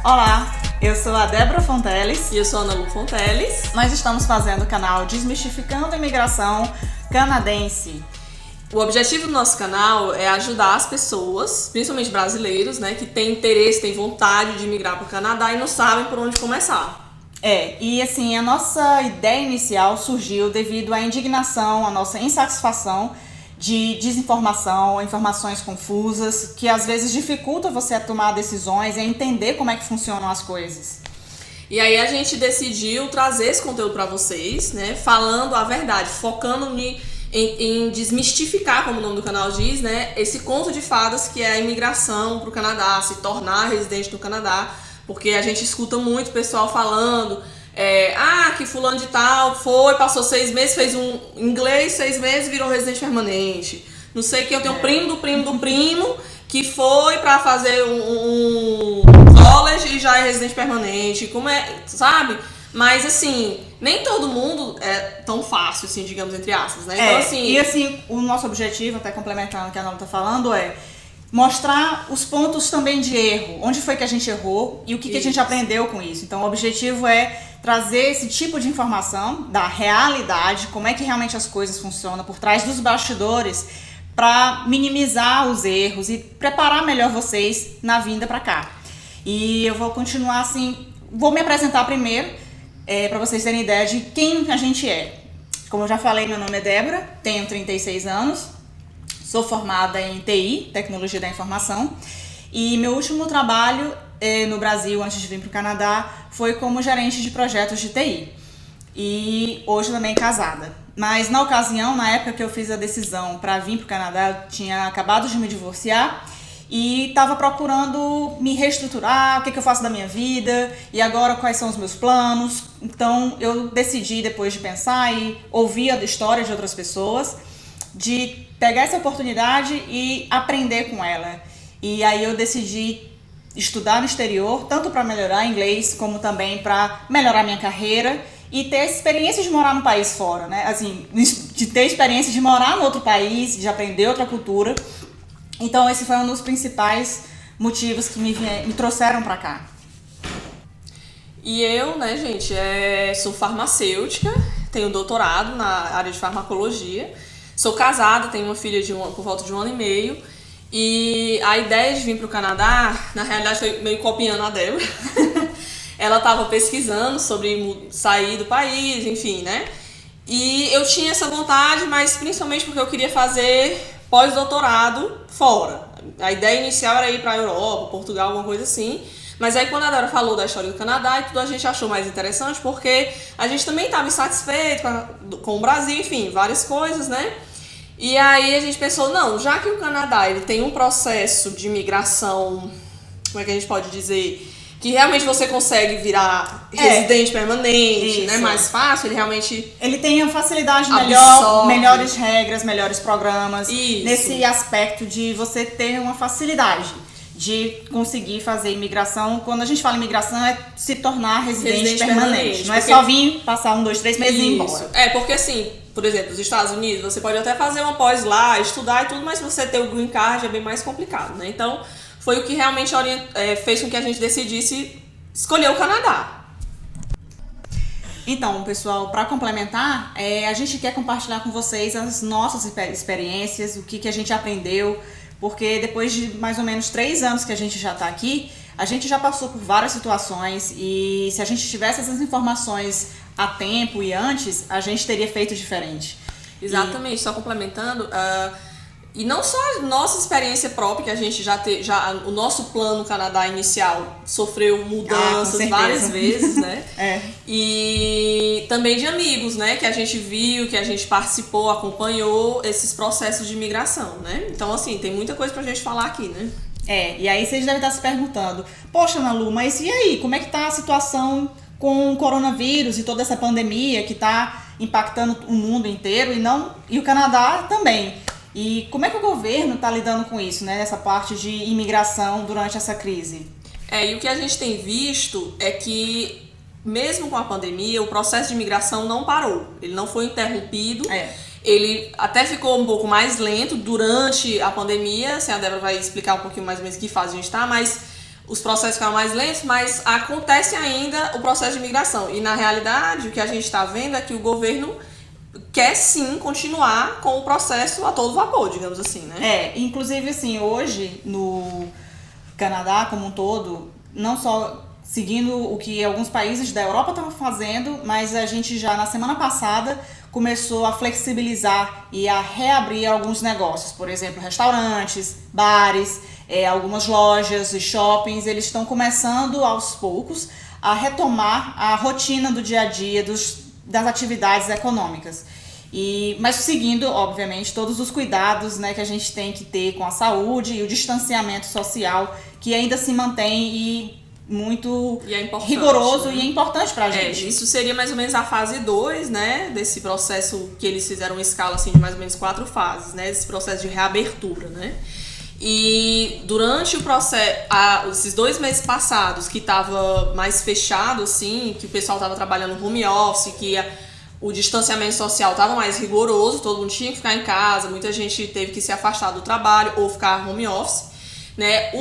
Olá, eu sou a Débora Fonteles. E eu sou a Ana Lu Fonteles. Nós estamos fazendo o canal Desmistificando a Imigração Canadense. O objetivo do nosso canal é ajudar as pessoas, principalmente brasileiros, né, que têm interesse, têm vontade de migrar para o Canadá e não sabem por onde começar. E assim, a nossa ideia inicial surgiu devido à indignação, à nossa insatisfação de desinformação, informações confusas, que às vezes dificulta você a tomar decisões e a entender como é que funcionam as coisas. E aí a gente decidiu trazer esse conteúdo para vocês, né, falando a verdade, focando em desmistificar, como o nome do canal diz, né, esse conto de fadas que é a imigração para o Canadá, se tornar residente do Canadá, porque a gente escuta muito pessoal falando que fulano de tal foi, passou 6 meses, fez um inglês 6 meses, virou residente permanente. Não sei que eu tenho primo do primo do primo que foi pra fazer um college e já é residente permanente. Como é, sabe? Mas assim, nem todo mundo é tão fácil, assim, digamos, entre aspas, né? Então, assim... E assim, o nosso objetivo, até complementando o que a Ana tá falando, é mostrar os pontos também de erro, onde foi que a gente errou e o que a gente aprendeu com isso. Então o objetivo é trazer esse tipo de informação da realidade, como é que realmente as coisas funcionam por trás dos bastidores, para minimizar os erros e preparar melhor vocês na vinda para cá. E eu vou continuar assim, vou me apresentar primeiro, para vocês terem ideia de quem a gente é. Como eu já falei, meu nome é Débora, tenho 36 anos, sou formada em TI, Tecnologia da Informação, e meu último trabalho no Brasil, antes de vir para o Canadá, foi como gerente de projetos de TI. E hoje também casada. Mas na ocasião, na época que eu fiz a decisão para vir para o Canadá, eu tinha acabado de me divorciar e estava procurando me reestruturar, o que eu faço da minha vida e agora quais são os meus planos. Então eu decidi, depois de pensar e ouvir a história de outras pessoas, de pegar essa oportunidade e aprender com ela. E aí eu decidi estudar no exterior, tanto para melhorar inglês, como também para melhorar minha carreira e ter experiência de morar no país fora, né? Assim, de ter experiência de morar no outro país, de aprender outra cultura. Então esse foi um dos principais motivos que me trouxeram para cá. E eu, né, gente, sou farmacêutica, tenho doutorado na área de farmacologia, sou casada, tenho uma filha por volta de 1 ano e meio. E a ideia de vir para o Canadá, na realidade, foi meio copiando a Débora. Ela estava pesquisando sobre sair do país, enfim, né? E eu tinha essa vontade, mas principalmente porque eu queria fazer pós-doutorado fora. A ideia inicial era ir para a Europa, Portugal, alguma coisa assim. Mas aí quando a Débora falou da história do Canadá e tudo, a gente achou mais interessante, porque a gente também estava insatisfeito com o Brasil, enfim, várias coisas, né? E aí a gente pensou, não, já que o Canadá ele tem um processo de imigração, como é que a gente pode dizer, que realmente você consegue virar residente permanente, né, mais fácil, ele realmente... Ele tem uma facilidade melhor, melhores regras, melhores programas, nesse aspecto de você ter uma facilidade de conseguir fazer imigração. Quando a gente fala imigração, é se tornar residente permanente. Não é só vir, passar 1, 2, 3 meses e ir embora. Porque assim, por exemplo, nos Estados Unidos, você pode até fazer uma pós lá, estudar e tudo, mas se você ter o green card é bem mais complicado, né? Então, foi o que realmente fez com que a gente decidisse escolher o Canadá. Então, pessoal, para complementar, a gente quer compartilhar com vocês as nossas experiências, o que a gente aprendeu, porque depois de mais ou menos 3 anos que a gente já está aqui, a gente já passou por várias situações e se a gente tivesse essas informações a tempo e antes, a gente teria feito diferente. Exatamente, só complementando, e não só a nossa experiência própria, que a gente o nosso plano Canadá inicial sofreu mudanças várias vezes, né? E também de amigos, né? Que a gente viu, que a gente participou, acompanhou esses processos de imigração, né? Então, assim, tem muita coisa pra gente falar aqui, né? E aí vocês devem estar se perguntando, poxa, Ana Lu, mas e aí? Como é que tá a situação com o coronavírus e toda essa pandemia que tá impactando o mundo inteiro e o Canadá também? E como é que o governo está lidando com isso, né? Essa parte de imigração durante essa crise? E o que a gente tem visto é que, mesmo com a pandemia, o processo de imigração não parou. Ele não foi interrompido. Ele até ficou um pouco mais lento durante a pandemia. Assim, a Débora vai explicar um pouquinho mais ou menos que fase a gente está, mas os processos ficaram mais lentos, mas acontece ainda o processo de imigração. E na realidade, o que a gente está vendo é que o governo quer sim continuar com o processo a todo vapor, digamos assim, né? Inclusive assim, hoje no Canadá como um todo, não só seguindo o que alguns países da Europa estavam fazendo, mas a gente já na semana passada começou a flexibilizar e a reabrir alguns negócios, por exemplo, restaurantes, bares, algumas lojas e shoppings, eles estão começando aos poucos a retomar a rotina do dia a dia das atividades econômicas. Mas seguindo, obviamente, todos os cuidados, né, que a gente tem que ter com a saúde e o distanciamento social, que ainda se mantém muito rigoroso, né? E é importante pra gente. Isso seria mais ou menos a fase 2, né, desse processo que eles fizeram uma escala assim, de mais ou menos 4 fases, né, esse processo de reabertura, né? E durante o processo, esses 2 meses passados, que estava mais fechado, assim, que o pessoal estava trabalhando home office, que o distanciamento social estava mais rigoroso, todo mundo tinha que ficar em casa, muita gente teve que se afastar do trabalho ou ficar home office, né?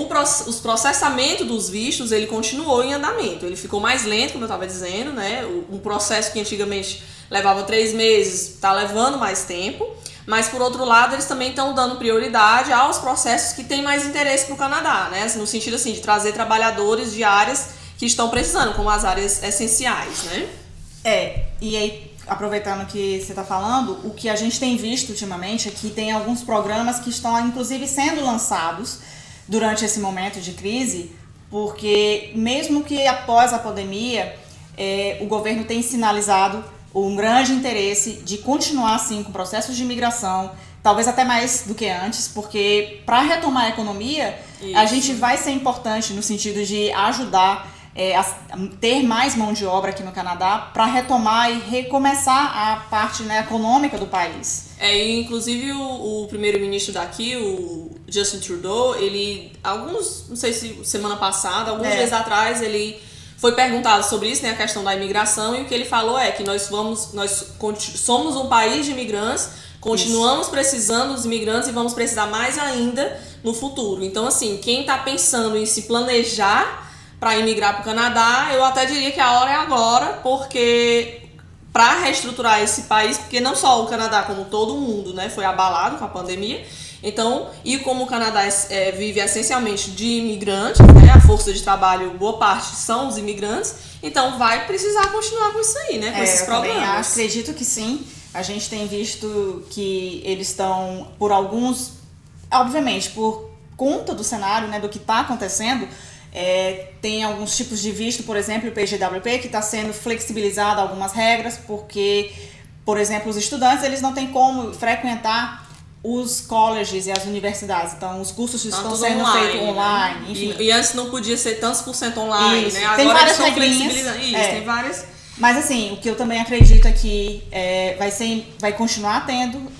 Os processamentos dos vistos, ele continuou em andamento, ele ficou mais lento, como eu estava dizendo, né? Um processo que antigamente levava 3 meses, está levando mais tempo. Mas, por outro lado, eles também estão dando prioridade aos processos que têm mais interesse para o Canadá, né? No sentido assim, de trazer trabalhadores de áreas que estão precisando, como as áreas essenciais, né? E aí, aproveitando que você está falando, o que a gente tem visto ultimamente é que tem alguns programas que estão, inclusive, sendo lançados durante esse momento de crise, porque mesmo que após a pandemia, o governo tem sinalizado um grande interesse de continuar assim com processos de imigração, talvez até mais do que antes, porque para retomar a economia, a gente vai ser importante no sentido de ajudar a ter mais mão de obra aqui no Canadá para retomar e recomeçar a parte, né, econômica do país. Inclusive o primeiro-ministro daqui, o Justin Trudeau, ele, não sei se semana passada, alguns dias atrás, ele foi perguntado sobre isso, né, a questão da imigração, e o que ele falou é que nós somos um país de imigrantes, continuamos precisando dos imigrantes e vamos precisar mais ainda no futuro. Então, assim, quem está pensando em se planejar para imigrar para o Canadá, eu até diria que a hora é agora, porque para reestruturar esse país, porque não só o Canadá, como todo mundo, né, foi abalado com a pandemia. Então, e como o Canadá vive essencialmente de imigrantes, né, a força de trabalho, boa parte são os imigrantes, então vai precisar continuar com isso aí, né, com esses programas. Eu acredito que sim. A gente tem visto que eles estão, por alguns, obviamente, por conta do cenário, né, do que está acontecendo, tem alguns tipos de visto, por exemplo, o PGWP, que está sendo flexibilizado algumas regras, porque, por exemplo, os estudantes eles não têm como frequentar os colleges e as universidades, então os cursos estão sendo feitos online, né? Enfim. E antes não podia ser tantos por cento online, isso. Né? Tem Agora várias regrinhas. Tem várias. Mas assim, o que eu também acredito é que vai continuar tendo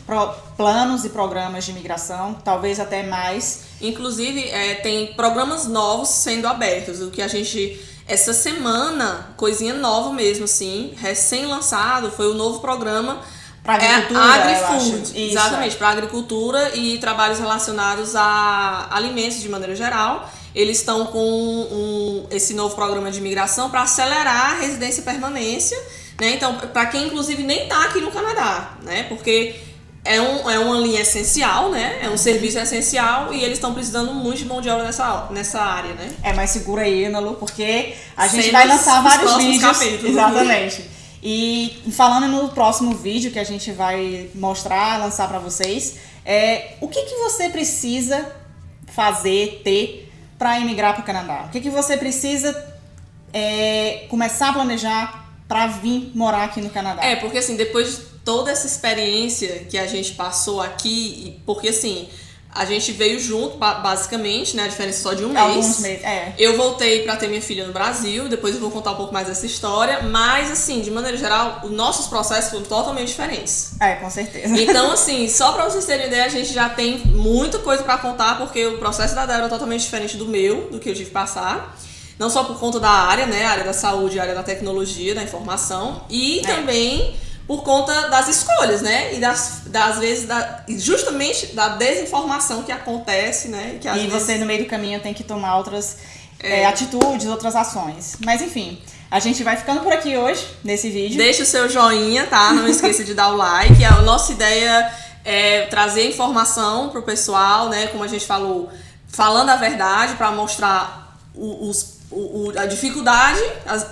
planos e programas de imigração, talvez até mais. Inclusive, tem programas novos sendo abertos, o que a gente... Essa semana, coisinha nova mesmo, assim, recém-lançado, foi o novo programa para agricultura, AgriFood, exatamente, para agricultura e trabalhos relacionados a alimentos de maneira geral. Eles estão com esse novo programa de imigração para acelerar a residência e permanência, né? Então, para quem inclusive nem está aqui no Canadá, né? Porque é uma linha essencial, né? É um serviço essencial e eles estão precisando muito de mão de obra nessa área, né? Mas segura aí, Ana Lu, porque a gente vai lançar vários vídeos. Capítulos. Exatamente. E falando no próximo vídeo que a gente vai mostrar, lançar para vocês, o que você precisa ter para emigrar para o Canadá? O que você precisa começar a planejar para vir morar aqui no Canadá? Porque assim, depois de toda essa experiência que a gente passou aqui, porque assim, a gente veio junto, basicamente, né? A diferença só de um mês. Alguns meses, Eu voltei pra ter minha filha no Brasil, depois eu vou contar um pouco mais dessa história, mas assim, de maneira geral, os nossos processos foram totalmente diferentes. Com certeza. Então, assim, só pra vocês terem ideia, a gente já tem muita coisa pra contar, porque o processo da Débora é totalmente diferente do que eu tive que passar. Não só por conta da área, né? A área da saúde, a área da tecnologia, da informação, e também por conta das escolhas, né? E das vezes, justamente da desinformação que acontece, né? Que você, no meio do caminho, tem que tomar outras atitudes, outras ações. Mas enfim, a gente vai ficando por aqui hoje, nesse vídeo. Deixa o seu joinha, tá? Não esqueça de dar o like. A nossa ideia é trazer informação pro pessoal, né? Como a gente falou, falando a verdade, para mostrar a dificuldade,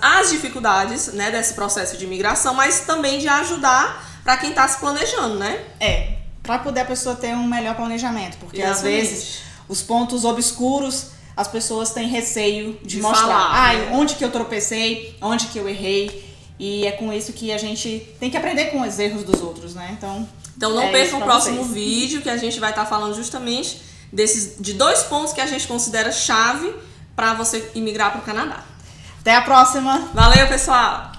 as dificuldades, né, desse processo de imigração, mas também de ajudar para quem tá se planejando, né? Para poder a pessoa ter um melhor planejamento, porque Exatamente. às vezes os pontos obscuros as pessoas têm receio de mostrar. falar, né? Onde que eu tropecei, onde que eu errei, e é com isso que a gente tem que aprender com os erros dos outros, né? Então não percam o próximo vocês. vídeo, que a gente vai estar falando justamente de 2 pontos que a gente considera chave para você imigrar para o Canadá. Até a próxima! Valeu, pessoal!